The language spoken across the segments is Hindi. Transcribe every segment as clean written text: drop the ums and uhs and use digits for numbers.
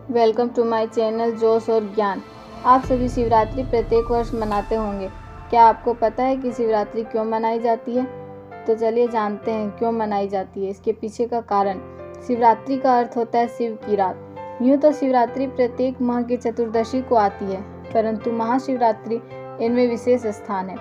वेलकम टू माय चैनल जोश और ज्ञान। आप सभी शिवरात्रि प्रत्येक वर्ष मनाते होंगे। क्या आपको पता है कि शिवरात्रि क्यों मनाई जाती है? तो चलिए जानते हैं क्यों मनाई जाती है, इसके पीछे का कारण। शिवरात्रि का अर्थ होता है शिव की रात। यूँ तो शिवरात्रि प्रत्येक माह की चतुर्दशी को आती है, परंतु महाशिवरात्रि इनमें विशेष स्थान है।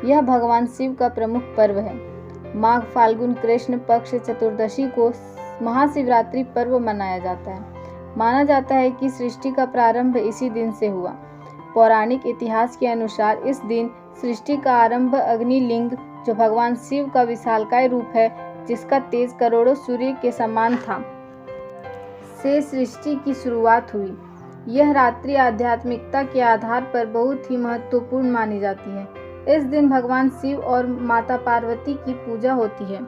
यह भगवान शिव का प्रमुख पर्व है। माघ फाल्गुन कृष्ण पक्ष चतुर्दशी को महाशिवरात्रि पर्व मनाया जाता है। माना जाता है कि सृष्टि का प्रारंभ इसी दिन से हुआ। पौराणिक इतिहास के अनुसार इस दिन सृष्टि का आरंभ अग्निलिंग, जो भगवान शिव का विशालकाय रूप है जिसका तेज करोड़ों सूर्य के समान था, से सृष्टि की शुरुआत हुई। यह रात्रि आध्यात्मिकता के आधार पर बहुत ही महत्वपूर्ण मानी जाती है। इस दिन भगवान शिव और माता पार्वती की पूजा होती है।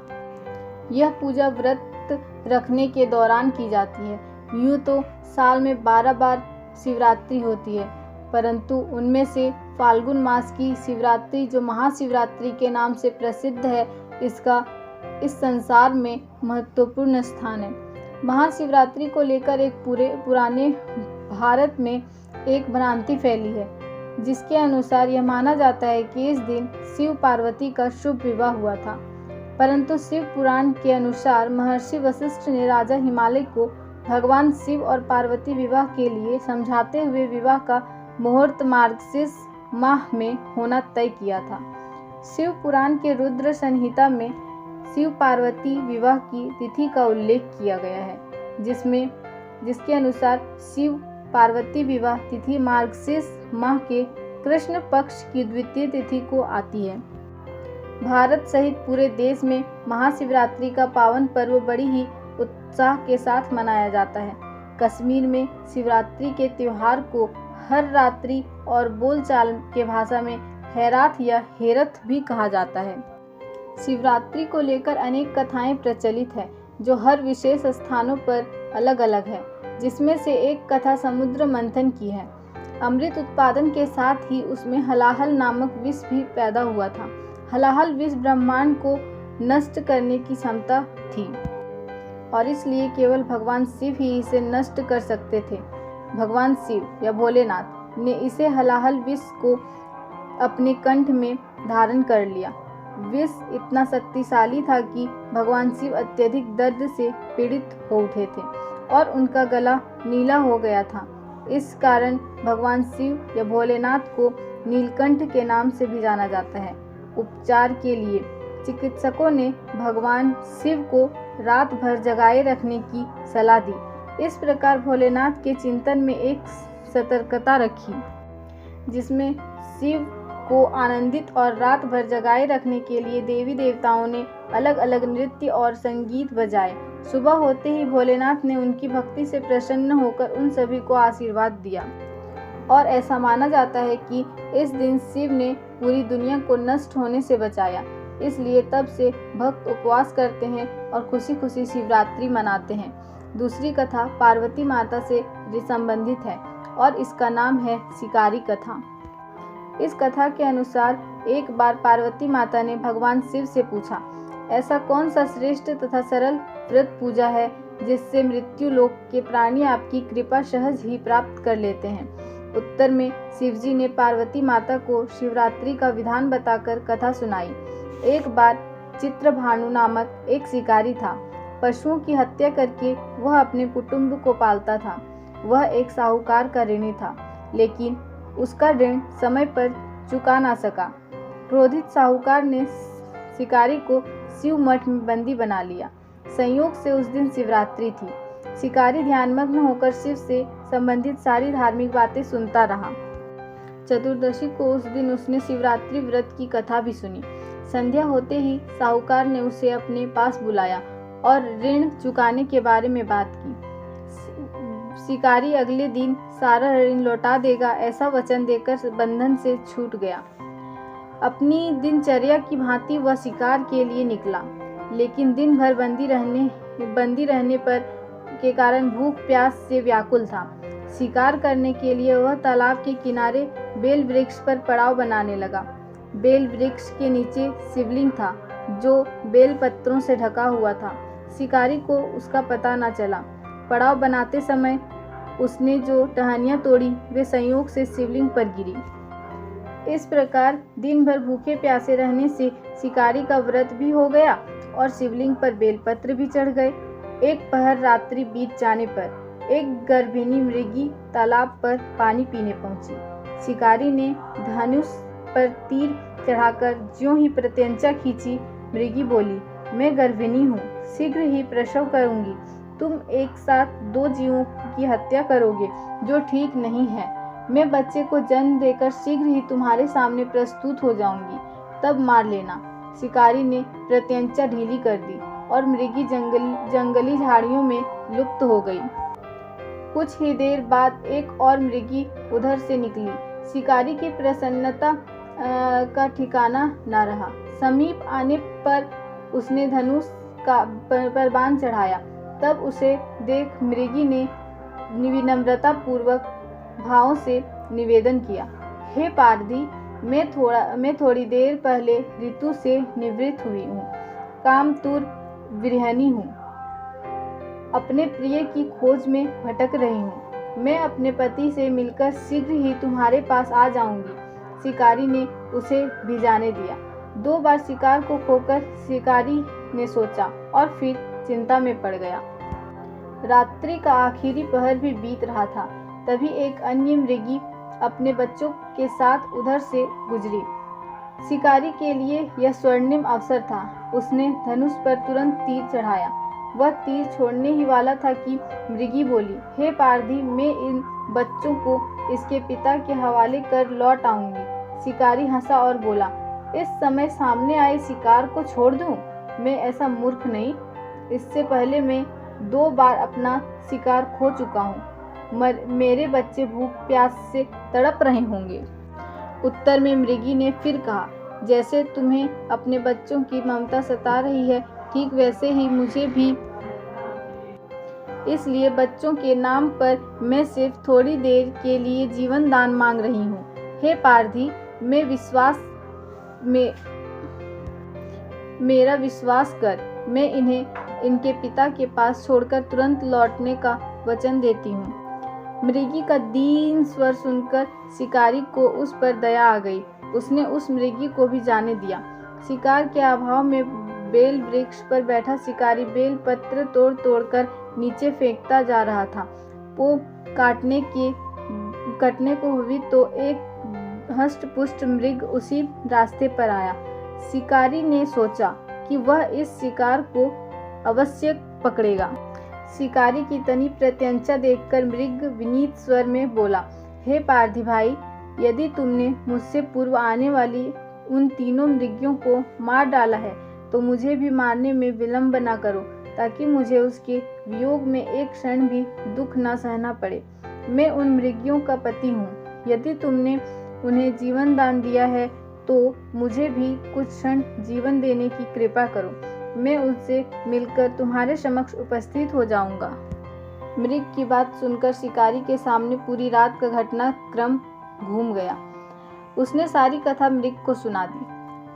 यह पूजा व्रत रखने के दौरान की जाती है। यूँ तो साल में 12 बार शिवरात्रि होती है, परंतु उनमें से फाल्गुन मास की शिवरात्रि, जो महाशिवरात्रि के नाम से प्रसिद्ध है, इसका इस संसार में महत्वपूर्ण स्थान है। महाशिवरात्रि को लेकर एक पुराने भारत में एक भ्रांति फैली है, जिसके अनुसार यह माना जाता है कि इस दिन शिव पार्वती का शुभ विवाह हुआ था। परंतु शिव पुराण के अनुसार महर्षि वशिष्ठ ने राजा हिमालय को भगवान शिव और पार्वती विवाह के लिए समझाते हुए विवाह का मुहूर्त मार्गशीर्ष माह में होना तय किया था। शिव पुराण के रुद्र संहिता में शिव पार्वती विवाह की तिथि का उल्लेख किया गया है, जिसके अनुसार शिव पार्वती विवाह तिथि मार्गशीर्ष माह के कृष्ण पक्ष की द्वितीय तिथि को आती है। भारत सहित पूरे देश में महाशिवरात्रि का पावन पर्व बड़ी ही उत्साह के साथ मनाया जाता है। कश्मीर में शिवरात्रि के त्योहार को हर रात्रि और बोलचाल के भाषा में हैरात या हेरत भी कहा जाता है। शिवरात्रि को लेकर अनेक कथाएं प्रचलित है, जो हर विशेष स्थानों पर अलग अलग है। जिसमें से एक कथा समुद्र मंथन की है। अमृत उत्पादन के साथ ही उसमें हलाहल नामक विष भी पैदा हुआ था। हलाहल विष ब्रह्मांड को नष्ट करने की क्षमता थी और इसलिए केवल भगवान शिव ही इसे नष्ट कर सकते थे। भगवान शिव या भोलेनाथ ने इसे हलाहल विष को अपने कंठ में धारण कर लिया। विष इतना शक्तिशाली था कि भगवान शिव अत्यधिक दर्द से पीड़ित हो उठे थे और उनका गला नीला हो गया था। इस कारण भगवान शिव या भोलेनाथ को नीलकंठ के नाम से भी जाना जाता है। उपचार के लिए चिकित्सकों ने भगवान शिव को रात भर जगाए रखने की सलाह दी। इस प्रकार भोलेनाथ के चिंतन में एक सतर्कता रखी, जिसमें शिव को आनंदित और रात भर जगाए रखने के लिए देवी देवताओं ने अलग अलग नृत्य और संगीत बजाए। सुबह होते ही भोलेनाथ ने उनकी भक्ति से प्रसन्न होकर उन सभी को आशीर्वाद दिया और ऐसा माना जाता है कि इस दिन शिव ने पूरी दुनिया को नष्ट होने से बचाया। इसलिए तब से भक्त उपवास करते हैं और खुशी खुशी शिवरात्रि मनाते हैं। दूसरी कथा पार्वती माता से संबंधित है और इसका नाम है शिकारी कथा। इस कथा के अनुसार एक बार पार्वती माता ने भगवान शिव से पूछा, ऐसा कौन सा श्रेष्ठ तथा सरल व्रत पूजा है जिससे मृत्यु लोक के प्राणी आपकी कृपा सहज ही प्राप्त कर लेते हैं? उत्तर में शिवजी ने पार्वती माता को शिवरात्रि का विधान बताकर कथा सुनाई। एक बार चित्रभानु नामक एक शिकारी था। पशुओं की हत्या करके वह अपने कुटुंब को पालता था। वह एक साहूकार का ऋणी था, लेकिन उसका ऋण समय पर चुका ना सका। क्रोधित साहूकार ने शिकारी को शिव मठ में बंदी बना लिया। संयोग से उस दिन शिवरात्रि थी। शिकारी ध्यानमग्न होकर शिव से संबंधित सारी धार्मिक बातें सुनता रहा। चतुर्दशी को उस दिन उसने शिवरात्रि व्रत की कथा भी सुनी। संध्या होते ही साहूकार ने उसे अपने पास बुलाया और ऋण चुकाने के बारे में बात की। शिकारी अगले दिन सारा ऋण लौटा देगा ऐसा वचन देकर बंधन से छूट गया। अपनी दिनचर्या की भांति वह शिकार के लिए निकला, लेकिन दिन भर बंदी रहने पर के कारण भूख प्यास से व्याकुल था। शिकार करने के लिए वह तालाब के किनारे बेल वृक्ष पर पड़ाव बनाने लगा। बेल वृक्ष के नीचे शिवलिंग था, जो बेल पत्रों से ढका हुआ था। शिकारी को उसका पता न चला। पड़ाव बनाते समय उसने जो टहनियाँ तोड़ी वे संयोग से शिवलिंग पर गिरी। इस प्रकार दिन भर भूखे प्यासे रहने से शिकारी का व्रत भी हो गया और शिवलिंग पर बेलपत्र भी चढ़ गए। एक पहर रात्रि बीत जाने पर एक गर्भिणी मृगी तालाब पर पानी पीने पहुंची। शिकारी ने धनुष पर तीर चढ़ाकर ज्यों ही प्रत्यंचा खींची, मृगी बोली, मैं गर्भिणी हूँ, शीघ्र ही प्रसव करूंगी। तुम एक साथ 2 जीवों की हत्या करोगे, जो ठीक नहीं है। मैं बच्चे को जन्म देकर शीघ्र ही तुम्हारे सामने प्रस्तुत हो जाऊंगी, तब मार लेना। शिकारी ने प्रत्यंचा ढीली कर दी और मृगी जंगली झाड़ियों में लुप्त हो गई। कुछ ही देर बाद एक और मृगी उधर से निकली। शिकारी की प्रसन्नता का ठिकाना न रहा। समीप आने पर उसने धनुष पर बाण चढ़ाया। तब उसे देख मृगी ने विनम्रता पूर्वक भावों से निवेदन किया, हे पारधी, मैं थोड़ी देर पहले ऋतु से निवृत्त हुई हूँ, कामतुर गृहिणी हूँ, अपने प्रिय की खोज में भटक रही हूँ। मैं अपने पति से मिलकर शीघ्र ही तुम्हारे पास आ जाऊंगी। शिकारी ने उसे भिजाने दिया। 2 बार शिकार को खोकर शिकारी ने सोचा और फिर चिंता में पड़ गया। रात्रि का आखिरी पहर भी बीत रहा था। तभी एक अन्य मृगी अपने बच्चों के साथ उधर से गुजरी। शिकारी के लिए यह स्वर्णिम अवसर था। उसने धनुष पर तुरंत तीर चढ़ाया। वह तीर छोड़ने ही वाला था कि मृगी बोली, हे पारधी, मैं इन बच्चों को इसके पिता के हवाले कर लौट आऊंगी। शिकारी हंसा और बोला, इस समय सामने आए शिकार को छोड़ दूं? मैं ऐसा मूर्ख नहीं। इससे पहले मैं 2 बार अपना शिकार खो चुका हूँ। मेरे बच्चे भूख प्यास से तड़प रहे होंगे। उत्तर में मृगी ने फिर कहा, जैसे तुम्हें अपने बच्चों की ममता सता रही है, ठीक वैसे ही मुझे भी। इसलिए बच्चों के नाम पर मैं सिर्फ थोड़ी देर के लिए जीवन दान मांग रही हूँ। हे पारधी, मेरा विश्वास कर। मैं इन्हें इनके पिता के पास छोड़कर तुरंत लौटने का वचन देती हूँ। मृगी का दीन स्वर सुनकर शिकारी को उस पर दया आ गई। उसने उस मृगी को भी जाने दिया। शिकार के अभाव में बेल वृक्ष पर बैठा शिकारी बेल पत्र तोड़ तोड़कर नीचे फेंकता जा रहा था। वो काटने को हुई तो एक हष्ट-पुष्ट मृग उसी रास्ते पर आया। शिकारी ने सोचा कि वह इस शिकार को अवश्य पकड़ेगा। शिकारी की तनी प्रत्यंचा देखकर मृग विनीत स्वर में बोला, हे पारधी भाई, यदि तुमने मुझसे पूर्व आने वाली उन 3 मृगियों को मार डाला है तो मुझे भी मारने में विलंब न करो, ताकि मुझे उसके वियोग में एक क्षण भी दुख न सहना पड़े। मैं उन मृगियों का पति हूँ। यदि तुमने उन्हें जीवन दान दिया है तो मुझे भी कुछ क्षण जीवन देने की कृपा करो। मैं उनसे मिलकर तुम्हारे समक्ष उपस्थित हो जाऊंगा। मृग की बात सुनकर शिकारी के सामने पूरी रात का घटनाक्रम घूम गया। उसने सारी कथा मृग को सुना दी।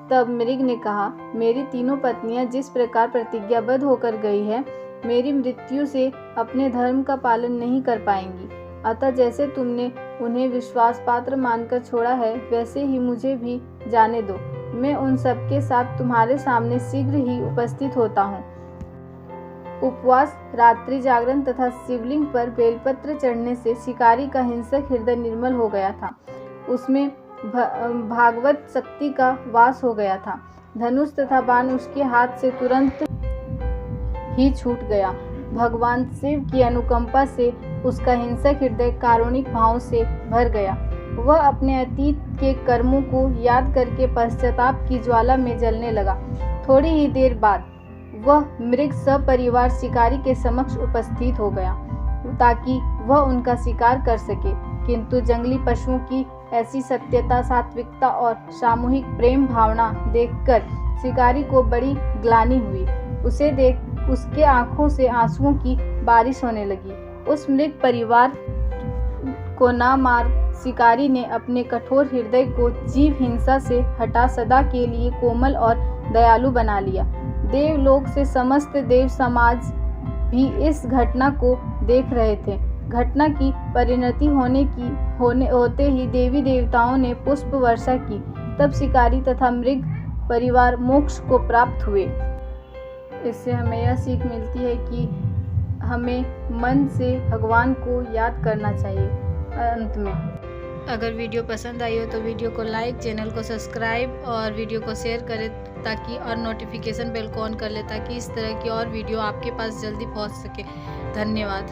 तब मृग ने कहा, मेरी 3 पत्नियां जिस प्रकार प्रतिज्ञाबद्ध होकर गई है, मेरी मृत्यु से अपने धर्म का पालन नहीं कर पाएंगी। अतः जैसे तुमने उन्हें विश्वास पात्र मानकर छोड़ा है, वैसे ही मुझे भी जाने दो। मैं उन सबके साथ तुम्हारे सामने शीघ्र ही उपस्थित होता हूँ। उपवास, रात्रि जागरण तथा शिवलिंग पर बेलपत्र चढ़ने से शिकारी का हिंसक हृदय निर्मल हो गया था। उसमें भागवत शक्ति का वास हो गया था। धनुष तथा बाण उसके हाथ से तुरंत ही छूट गया। भगवान शिव की अनुकंपा से उसका हिंसक हृदय कारुणिक भाव से भर गया। वह अपने अतीत के कर्मों को याद करके पश्चाताप की ज्वाला में जलने लगा। थोड़ी ही देर बाद वह मृग सपरिवार शिकारी के समक्ष उपस्थित हो गया ताकि वह उनका शिकार कर सके। किंतु जंगली पशुओं की ऐसी सत्यता, सात्विकता और सामूहिक प्रेम भावना देखकर शिकारी को बड़ी ग्लानि हुई। उसे देख उसके आंखों से आंसुओं की बारिश होने लगी। उस मृग परिवार को न मार शिकारी ने अपने कठोर हृदय को जीव हिंसा से हटा सदा के लिए कोमल और दयालु बना लिया। देवलोक से समस्त देव समाज भी इस घटना को देख रहे थे। घटना की परिणति होते ही देवी देवताओं ने पुष्प वर्षा की। तब शिकारी तथा मृग परिवार मोक्ष को प्राप्त हुए। इससे हमें यह सीख मिलती है कि हमें मन से भगवान को याद करना चाहिए। अंत में अगर वीडियो पसंद आई हो तो वीडियो को लाइक, चैनल को सब्सक्राइब और वीडियो को शेयर करें ताकि और नोटिफिकेशन बेल को ऑन कर ले ताकि इस तरह की और वीडियो आपके पास जल्दी पहुंच सके। धन्यवाद।